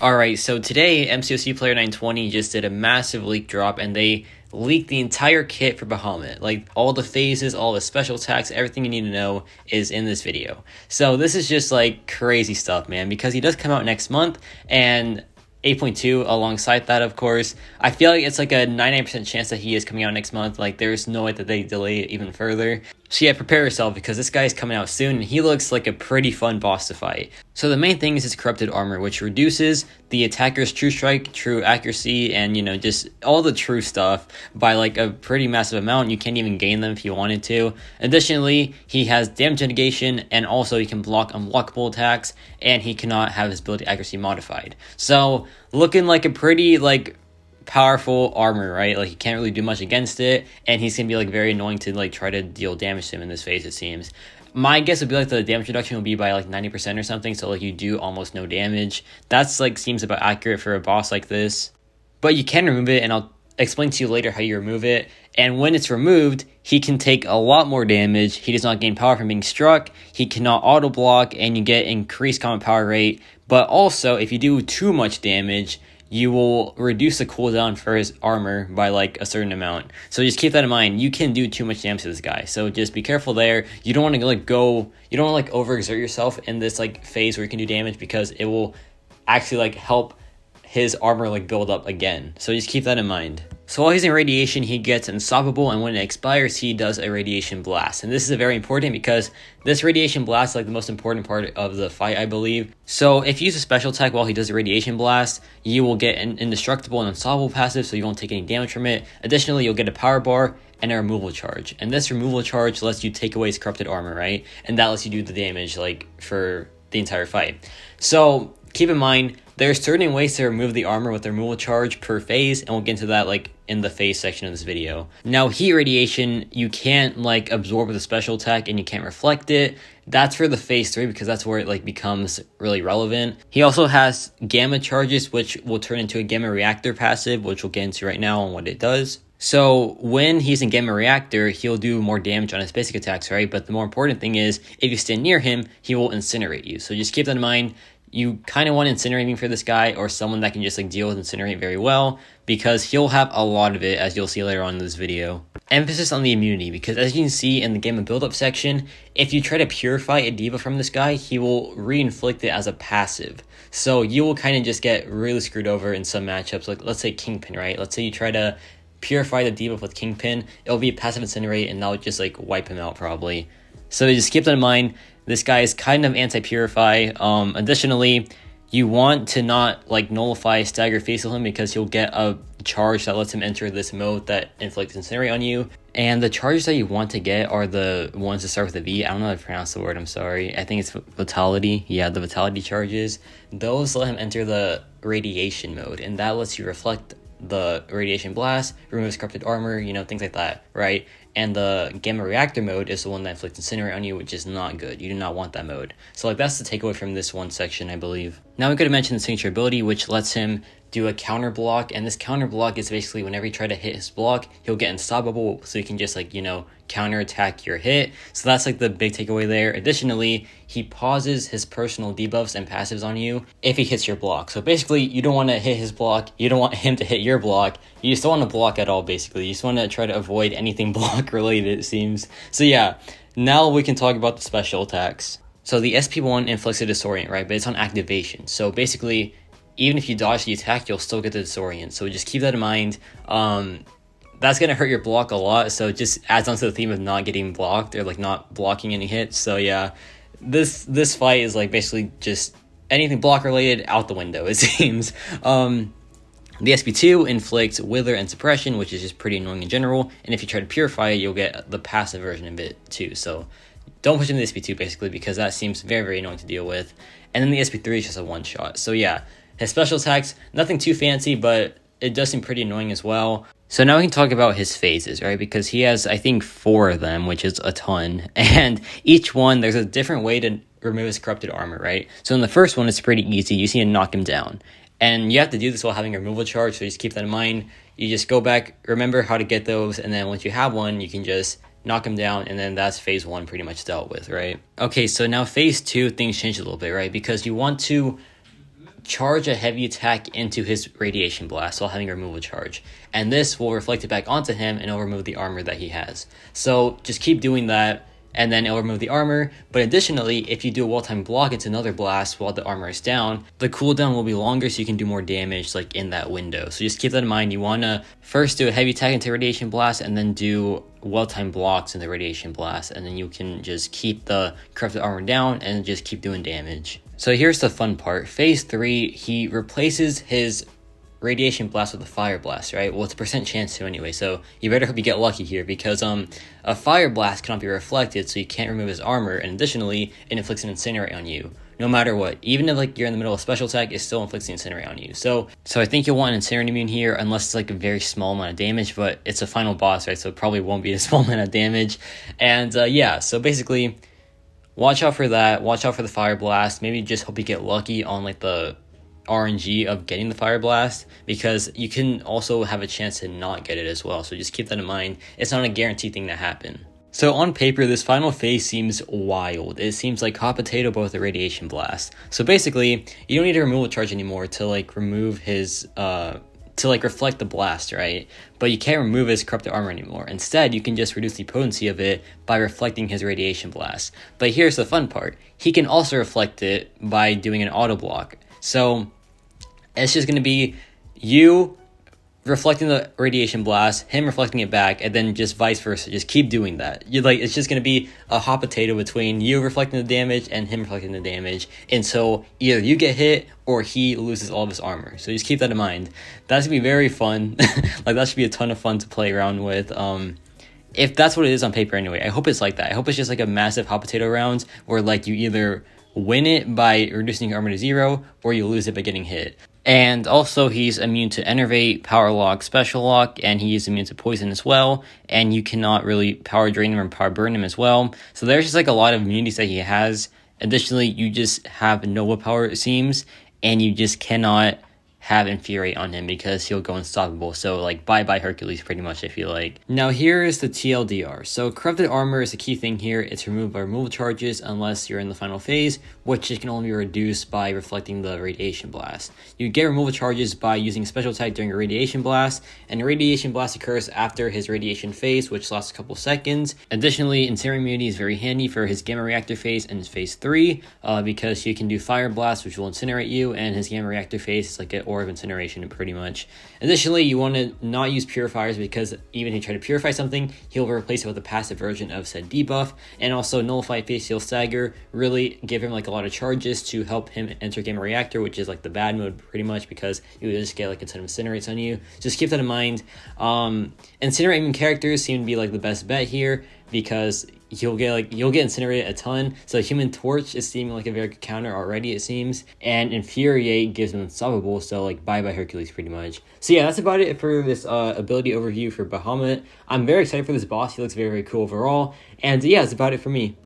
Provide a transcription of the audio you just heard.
Alright, so today MCOC Player 920 just did a massive leak drop and they leaked the entire kit for Bahamut. Like all the phases, all the special attacks, everything you need to know is in this video. So this is just like crazy stuff, man, because he does come out next month and 8.2 alongside that, of course. I feel like it's like a 99% chance that he is coming out next month. Like there's no way that they delay it even further. So yeah, prepare yourself because this guy is coming out soon and he looks like a pretty fun boss to fight. So the main thing is his corrupted armor, which reduces the attacker's true strike, true accuracy, and just all the true stuff by like a pretty massive amount. You can't even gain them if you wanted to. Additionally, he has damage negation and also he can block unblockable attacks and he cannot have his ability accuracy modified. So looking like a pretty powerful armor, right? Like you can't really do much against it, and he's gonna be like very annoying to like try to deal damage to him in this phase, it seems. My guess would be like the damage reduction will be by like 90% or something, so like you do almost no damage. That's like seems about accurate for a boss like this. But you can remove it, and I'll explain to you later how you remove it. And when it's removed, he can take a lot more damage. He does not gain power from being struck. He cannot auto block, and you get increased combat power rate. But also, if you do too much damage, you will reduce the cooldown for his armor by like a certain amount. So just keep that in mind. You can do too much damage to this guy. So just be careful there. You don't want to you don't want to overexert yourself in this like phase where you can do damage, because it will actually like help his armor like build up again. So just keep that in mind. So while he's in radiation, he gets unstoppable, and when it expires, he does a radiation blast. And this is very important because this radiation blast is like the most important part of the fight, I believe. So if you use a special attack while he does a radiation blast, you will get an indestructible and unstoppable passive, so you won't take any damage from it. Additionally, you'll get a power bar and a removal charge. And this removal charge lets you take away his corrupted armor, right? And that lets you do the damage like for the entire fight. So keep in mind, there are certain ways to remove the armor with the removal charge per phase, and we'll get into that like in the phase section of this video. Now, heat radiation, you can't like absorb with a special attack and you can't reflect it. That's for the phase 3 because that's where it like becomes really relevant. He also has gamma charges, which will turn into a gamma reactor passive, which we'll get into right now on what it does. So when he's in Gamma Reactor, he'll do more damage on his basic attacks, right? But the more important thing is, if you stand near him, he will incinerate you. So just keep that in mind. You kind of want incinerating for this guy, or someone that can just like deal with incinerate very well, because he'll have a lot of it, as you'll see later on in this video. Emphasis on the immunity, because as you can see in the Gamma build-up section, if you try to purify a diva from this guy, he will re-inflict it as a passive. So you will kind of just get really screwed over in some matchups, like let's say Kingpin, right? Let's say you try to purify the debuff with Kingpin, it'll be a passive incinerate, and that'll just like wipe him out probably. So just keep that in mind. This guy is kind of anti-purify. Additionally, you want to not like nullify stagger face with him, because he'll get a charge that lets him enter this mode that inflicts incinerate on you. And the charges that you want to get are the ones that start with a V. I don't know how to pronounce the word, I'm sorry. I think it's Vitality. Yeah, the Vitality charges. Those let him enter the radiation mode, and that lets you reflect the radiation blast, removes corrupted armor, things like that, right? And the Gamma Reactor mode is the one that inflicts incinerate on you, which is not good. You do not want that mode. So like that's the takeaway from this one section, I believe. Now we could have mentioned the signature ability, which lets him do a counter block, and this counter block is basically whenever you try to hit his block, he'll get unstoppable, so you can just like counter attack your hit. So that's like the big takeaway there. Additionally, he pauses his personal debuffs and passives on you if he hits your block. So basically, you don't want to hit his block, you don't want him to hit your block, you just don't want to block at all. Basically, you just want to try to avoid anything block related, it seems. So yeah, now we can talk about the special attacks. So the SP1 inflicts a disorient, right? But it's on activation. So basically, even if you dodge the attack, you'll still get the disorient. So just keep that in mind. That's going to hurt your block a lot. So it just adds on to the theme of not getting blocked, or like not blocking any hits. So yeah, this fight is like basically just anything block related out the window, it seems. The SP2 inflicts Wither and Suppression, which is just pretty annoying in general. And if you try to purify it, you'll get the passive version of it too. So don't push into the SP2 basically, because that seems very, very annoying to deal with. And then the SP3 is just a one shot. So yeah, his special attacks, nothing too fancy, but it does seem pretty annoying as well. So now we can talk about his phases, right? Because he has, I think, 4 of them, which is a ton. And each one, there's a different way to remove his corrupted armor, right? So in the first one, it's pretty easy. You just need to knock him down. And you have to do this while having a removal charge, so just keep that in mind. You just go back, remember how to get those, and then once you have one, you can just knock him down, and then that's phase 1 pretty much dealt with, right? Okay, so now phase 2, things change a little bit, right? Because you want to charge a heavy attack into his radiation blast while having a removal charge. And this will reflect it back onto him and it'll remove the armor that he has. So just keep doing that, and then it'll remove the armor. But additionally, if you do a well-timed block into another blast while the armor is down, the cooldown will be longer so you can do more damage like in that window. So just keep that in mind. You want to first do a heavy attack into radiation blast and then do well-timed blocks in the radiation blast, and then you can just keep the corrupted armor down and just keep doing damage. So here's the fun part. Phase 3, he replaces his radiation blast with a fire blast, right? Well, it's a percent chance to anyway, so you better hope you get lucky here, because a fire blast cannot be reflected, so you can't remove his armor, and additionally, it inflicts an incinerate on you. No matter what, even if like you're in the middle of a special attack, it still inflicts the incinerate on you. So I think you'll want an incinerate immune here, unless it's like a very small amount of damage, but it's a final boss, right? So it probably won't be a small amount of damage. And yeah, so basically, watch out for that. Watch out for the fire blast. Maybe just hope you get lucky on like the RNG of getting the fire blast, because you can also have a chance to not get it as well. So just keep that in mind. It's not a guaranteed thing to happen. So on paper, this final phase seems wild. It seems like hot potato both the radiation blast. So basically, you don't need a removal charge anymore to like remove his to like reflect the blast, right? But you can't remove his corrupted armor anymore. Instead, you can just reduce the potency of it by reflecting his radiation blast. But here's the fun part. He can also reflect it by doing an auto block. So it's just going to be you reflecting the radiation blast, him reflecting it back, and then just vice versa. Just keep doing that. It's just going to be a hot potato between you reflecting the damage and him reflecting the damage until either you get hit or he loses all of his armor. So just keep that in mind. That's going to be very fun. Like, that should be a ton of fun to play around with. If that's what it is on paper anyway. I hope it's like that. I hope it's just like a massive hot potato round where like you either win it by reducing your armor to 0 or you lose it by getting hit. And also, he's immune to Enervate, Power Lock, Special Lock, and he's immune to Poison as well. And you cannot really Power Drain him or Power Burn him as well. So there's just like a lot of immunities that he has. Additionally, you just have Nova Power, it seems, and you just cannot have Infuriate on him because he'll go unstoppable. So like bye-bye Hercules pretty much, I feel like. Now here is the TLDR. So corrupted armor is a key thing here. It's removed by removal charges unless you're in the final phase, which it can only be reduced by reflecting the radiation blast. You get removal charges by using special attack during a radiation blast, and the radiation blast occurs after his radiation phase, which lasts a couple seconds. Additionally, Incendiary immunity is very handy for his gamma reactor phase and his phase 3, because he can do fire blast, which will incinerate you, and his gamma reactor phase is like an aura of incineration pretty much. Additionally, you want to not use purifiers, because even if you try to purify something, he'll replace it with a passive version of said debuff. And also nullify, face heal, stagger really give him like a lot of charges to help him enter gamma reactor, which is like the bad mode pretty much, because you just get like a ton of incinerates on you. Just keep that in mind. Incinerating characters seem to be like the best bet here, because you'll get incinerated a ton. So Human Torch is seeming like a very good counter already, it seems, and Infuriate gives him unstoppable. So like bye-bye Hercules pretty much. So yeah, that's about it for this ability overview for Bahamut. I'm very excited for this boss. He looks very, very cool overall, and yeah, that's about it for me.